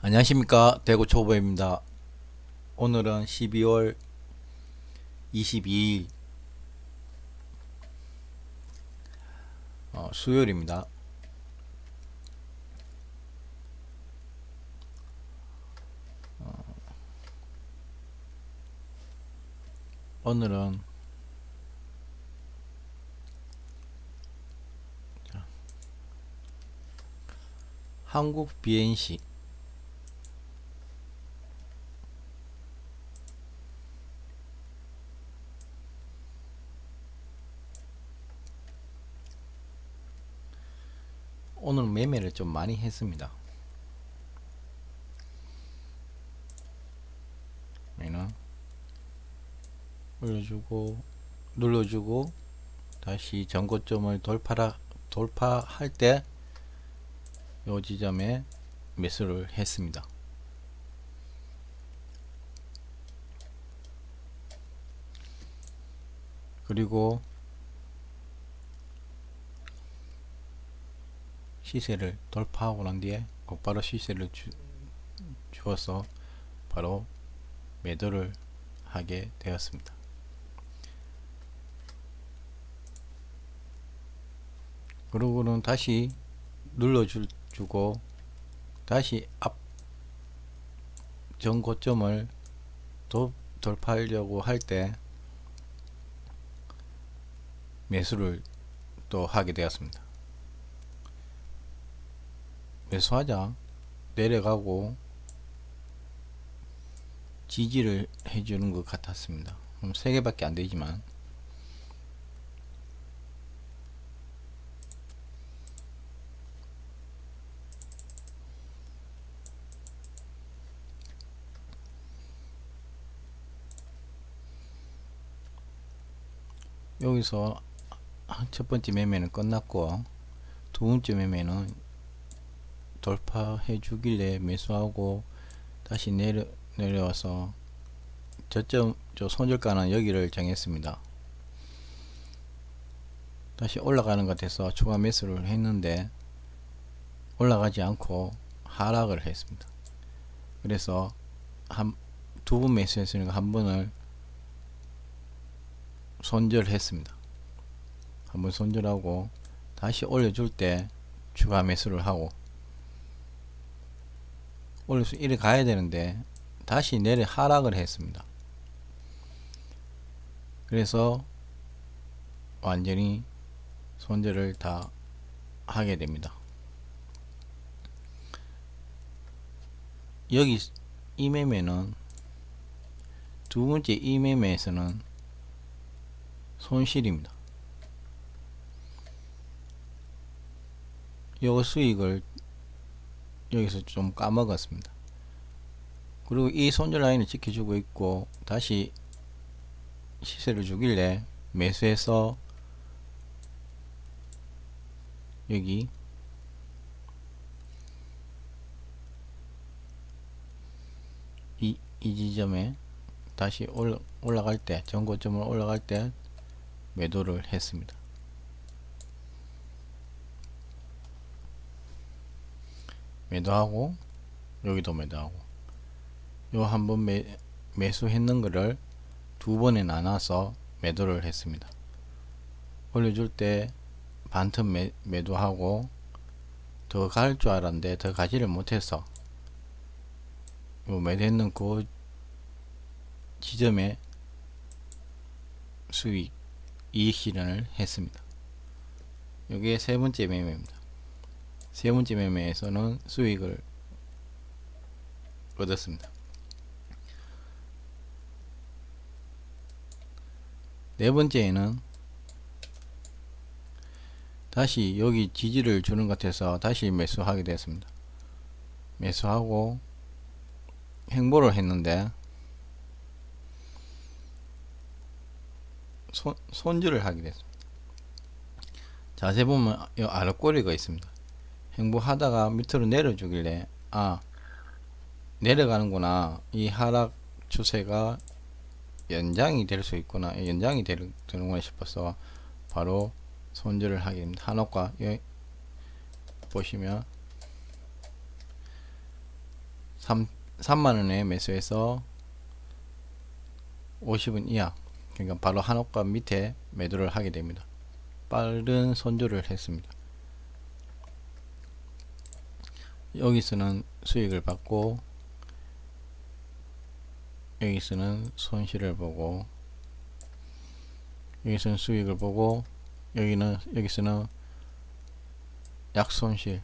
안녕하십니까, 대구 초보입니다. 오늘은 12월 22일 수요일입니다. 오늘은 한국 BNC 오늘 매매를 좀 많이 했습니다. 얘는 올려주고 눌러주고 다시 전고점을 돌파할 때 이 지점에 매수를 했습니다. 그리고 시세를 돌파하고 난 뒤에 곧바로 시세를 주어서 바로 매도를 하게 되었습니다. 그러고는 다시 눌러주고 다시 앞 전고점을 돌파하려고 할 때 매수를 또 하게 되었습니다. 매수하자 내려가고 지지를 해주는 것 같았습니다. 3개밖에 안 되지만 여기서 첫 번째 매매는 끝났고 두 번째 매매는 돌파해 주길래 매수하고 다시 내려와서 저 손절가는 여기를 정했습니다. 다시 올라가는 것 같아서 추가 매수를 했는데 올라가지 않고 하락을 했습니다. 그래서 두 번 매수했으니까 한 번을 손절했습니다. 한 번 손절하고 다시 올려줄 때 추가 매수를 하고 올려서 이래 가야 되는데 다시 내려 하락을 했습니다. 그래서 완전히 손절을 다 하게 됩니다. 여기 이 매매는 두 번째 이 매매에서는 손실입니다. 요 수익을 여기서 좀 까먹었습니다. 그리고 이 손절 라인을 지켜주고 있고 다시 시세를 주길래 매수해서 여기 이 지점에 다시 올라갈 때 전고점을 올라갈 때 매도를 했습니다. 매도하고 여기도 매도하고 요 한번 매수했는 거를 두 번에 나눠서 매도를 했습니다. 올려줄 때 반틈 매도하고 더 갈 줄 알았는데 더 가지를 못해서 요 매도했는 그 지점에 이익 실현을 했습니다. 이게 세 번째 매매입니다. 세 번째 매매에서는 수익을 얻었습니다. 네 번째에는 다시 여기 지지를 주는 것 같아서 다시 매수하게 됐습니다. 매수하고 행보를 했는데 손절을 하게 됐습니다. 자세히 보면 이 아랫꼬리가 있습니다. 행보하다가 밑으로 내려주길래 내려가는구나, 이 하락 추세가 연장이 될 수 있구나, 연장이 되는구나 싶어서 바로 손절을 하게 됩니다. 한옥과 보시면 3만원에 매수해서 50원 이하, 그러니까 바로 한옥값 밑에 매도를 하게 됩니다. 빠른 손절을 했습니다. 여기서는 수익을 받고 여기서는 손실을 보고 여기서는 수익을 보고 여기서는 약손실,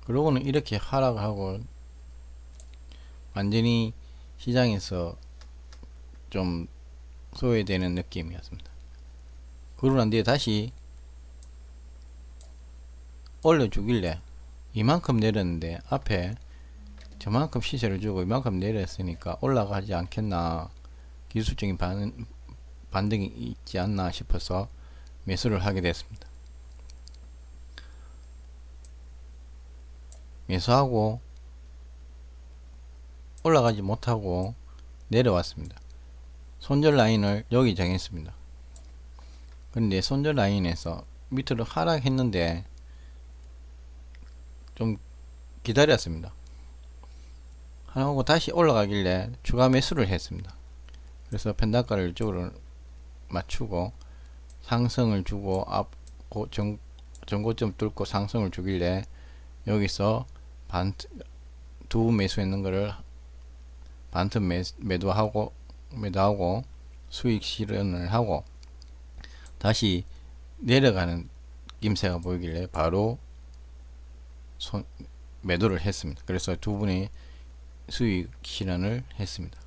그러고는 이렇게 하락하고 완전히 시장에서 좀 소외되는 느낌이었습니다. 그러고 난 뒤에 다시 올려주길래 이만큼 내렸는데 앞에 저만큼 시세를 주고 이만큼 내렸으니까 올라가지 않겠나, 기술적인 반등이 있지 않나 싶어서 매수를 하게 됐습니다. 매수하고 올라가지 못하고 내려왔습니다. 손절 라인을 여기 정했습니다. 근데 손절 라인에서 밑으로 하락했는데 좀 기다렸습니다. 하고 다시 올라가길래 추가 매수를 했습니다. 그래서 펜다가를 이쪽으로 맞추고 상승을 주고 전고점 뚫고 상승을 주길래 여기서 두 매수했는 거를 반틈 매도하고 수익 실현을 하고 다시 내려가는 김새가 보이길래 바로 매도를 했습니다. 그래서 두 분이 수익 실현을 했습니다.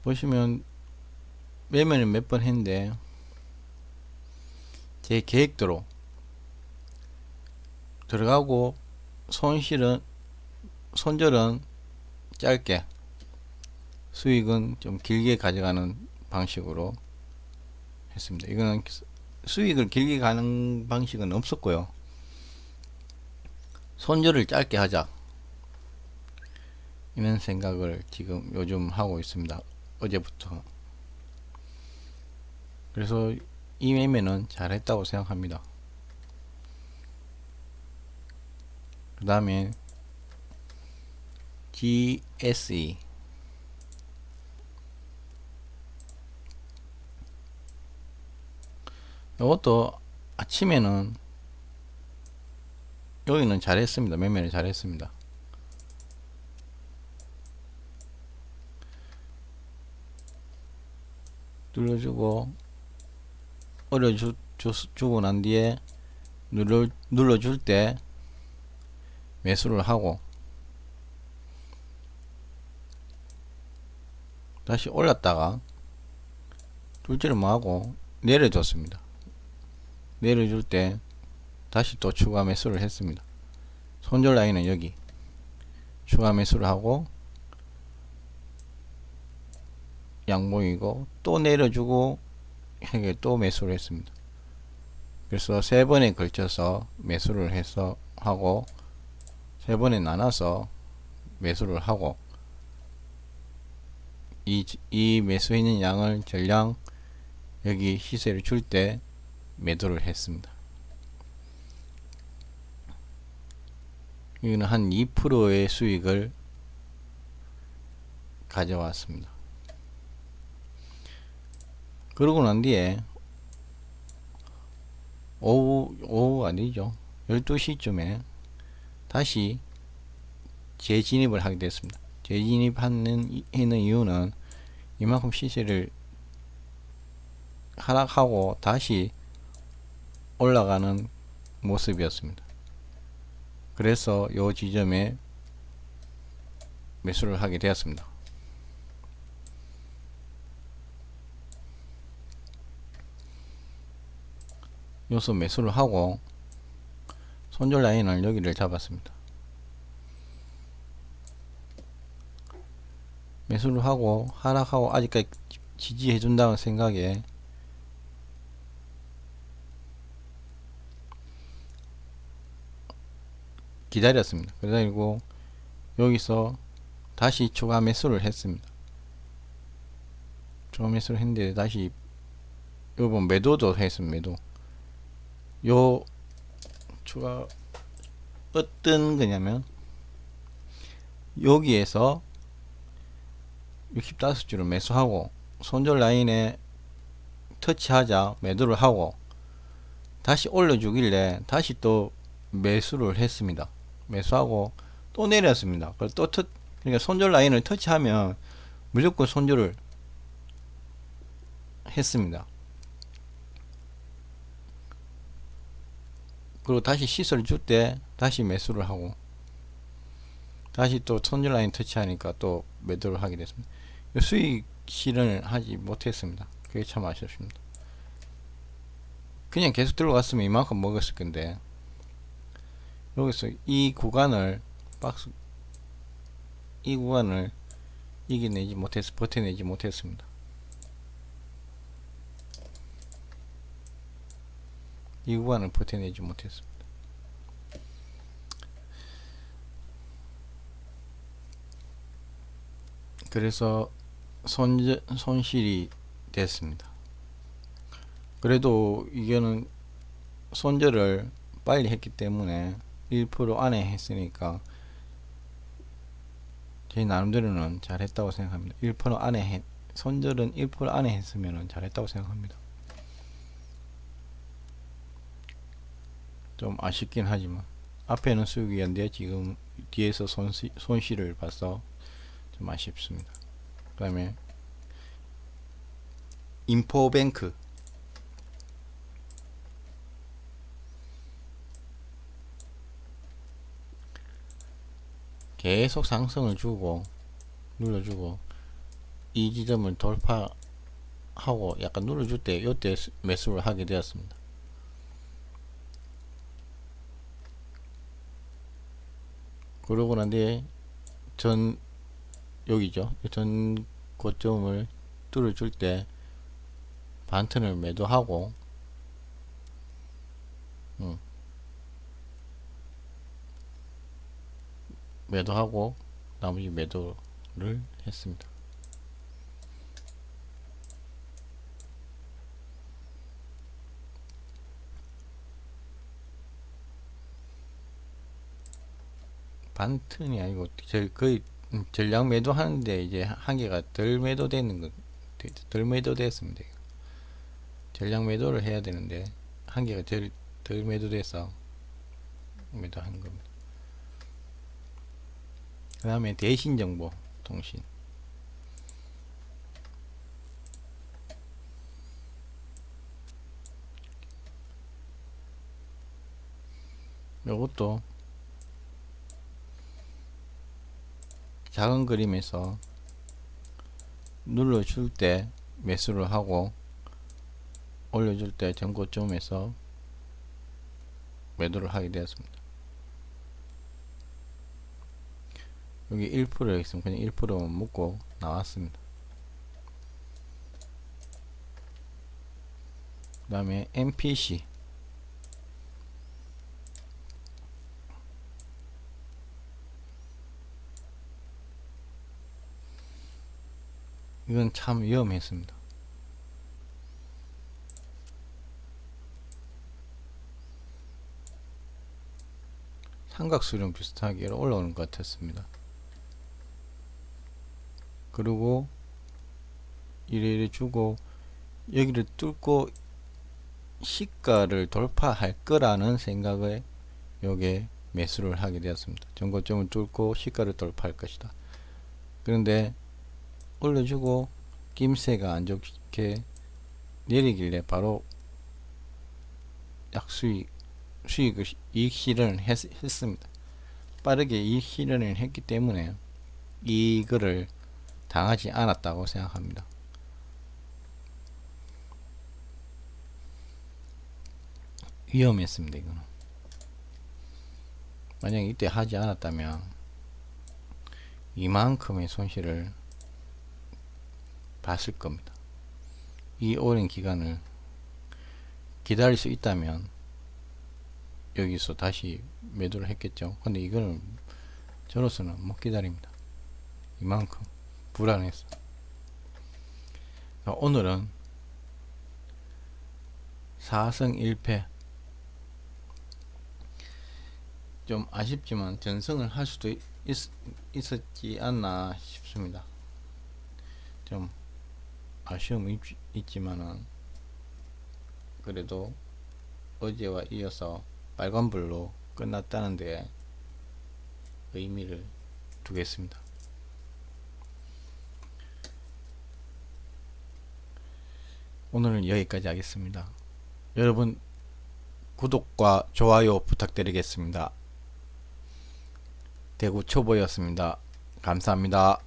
보시면 매매는 몇 번 했는데 제 계획대로 들어가고 손절은 짧게, 수익은 좀 길게 가져가는 방식으로 했습니다. 이거는 수익을 길게 가는 방식은 없었고요. 손절을 짧게 하자, 이런 생각을 지금 요즘 하고 있습니다. 어제부터. 그래서 이 매매는 잘했다고 생각합니다. 그 다음에 GSE, 이것도 아침에는 여기는 잘했습니다. 매매를 잘했습니다. 눌러주고 주고 난 뒤에 눌러줄 때 매수를 하고 다시 올랐다가 둘째를 뭐하고 내려줬습니다. 내려줄 때 다시 또 추가 매수를 했습니다. 손절 라인은 여기 추가 매수를 하고 양봉이고 또 내려주고 또 매수를 했습니다. 그래서 세 번에 걸쳐서 매수를 해서 하고 세 번에 나눠서 매수를 하고 이 매수있는 양을 전량 여기 시세를 줄 때 매도를 했습니다. 이거는 한 2%의 수익을 가져왔습니다. 그러고 난 뒤에 오후 아니죠, 12시쯤에 다시 재진입을 하게 됐습니다. 재진입하는 이유는 이만큼 시세를 하락하고 다시 올라가는 모습이었습니다. 그래서 이 지점에 매수를 하게 되었습니다. 여기서 매수를 하고 손절 라인을 여기를 잡았습니다. 매수를 하고 하락하고 아직까지 지지해 준다는 생각에 기다렸습니다. 그리고 여기서 다시 추가 매수를 했습니다. 추가 매수를 했는데 다시 요번 매도도 했습니다. 매도. 요 추가 어떤 거냐면 여기에서 65주를 매수하고 손절 라인에 터치하자 매도를 하고 다시 올려주길래 다시 또 매수를 했습니다. 매수하고 또 내렸습니다. 그러니까 손절 라인을 터치하면 무조건 손절을 했습니다. 그리고 다시 시세를 줄 때 다시 매수를 하고 다시 또 손절 라인 터치하니까 또 매도를 하게 됐습니다. 수익 실현을 하지 못했습니다. 그게 참 아쉽습니다. 그냥 계속 들어갔으면 이만큼 먹었을 건데 여기서 이 구간을 버텨내지 못했습니다. 이 구간을 버텨내지 못했습니다. 그래서 손실이 됐습니다. 그래도 이거는 손절을 빨리 했기 때문에 1% 안에 했으니까 제 나름대로는 잘했다고 생각합니다. 1% 안에 손절은 1% 안에 했으면 잘했다고 생각합니다. 좀 아쉽긴 하지만 앞에는 수익이었는데 지금 뒤에서 손실을 봐서 좀 아쉽습니다. 그 다음에 인포뱅크 계속 상승을 주고 눌러주고 이 지점을 돌파하고 약간 눌러줄 때 이때 매수를 하게 되었습니다. 그러고 난 뒤에 여기죠. 전 고점을 뚫어줄 때 반턴을 매도하고 나머지 매도를 했습니다. 반턴이 아니고 거의 전량 매도 하는데 이제 한계가 덜 매도됐습니다. 전량 매도를 해야 되는데 한계가 덜 매도돼서 매도하는 겁니다. 그 다음에 대신정보 통신 요것도 작은 그림에서 눌러줄 때 매수를 하고 올려줄 때 전고점에서 매도를 하게 되었습니다. 여기 1% 있으면 그냥 1%만 묶고 나왔습니다. 그 다음에 MPC 이건 참 위험했습니다. 삼각수렴 비슷하게 올라오는 것 같았습니다. 그리고 이래 주고 여기를 뚫고 시가를 돌파할 거라는 생각에 여기에 매수를 하게 되었습니다. 전고점을 뚫고 시가를 돌파할 것이다. 그런데 올려주고 김새가 안 좋게 내리길래 바로 이익 실현을 했습니다. 빠르게 이익 실현을 했기 때문에 이거를 당하지 않았다고 생각합니다. 위험했습니다. 이거는 만약 이때 하지 않았다면 이만큼의 손실을 봤을 겁니다. 이 오랜 기간을 기다릴 수 있다면 여기서 다시 매도를 했겠죠. 근데 이거는 저로서는 못 기다립니다. 이만큼 불안해서. 오늘은 4승 1패, 좀 아쉽지만 전승을 할 수도 있었지 않나 싶습니다. 좀 아쉬움이 있지만은 그래도 어제와 이어서 빨간불로 끝났다는 데 의미를 두겠습니다. 오늘은 여기까지 하겠습니다. 여러분 구독과 좋아요 부탁드리겠습니다. 대구 초보였습니다. 감사합니다.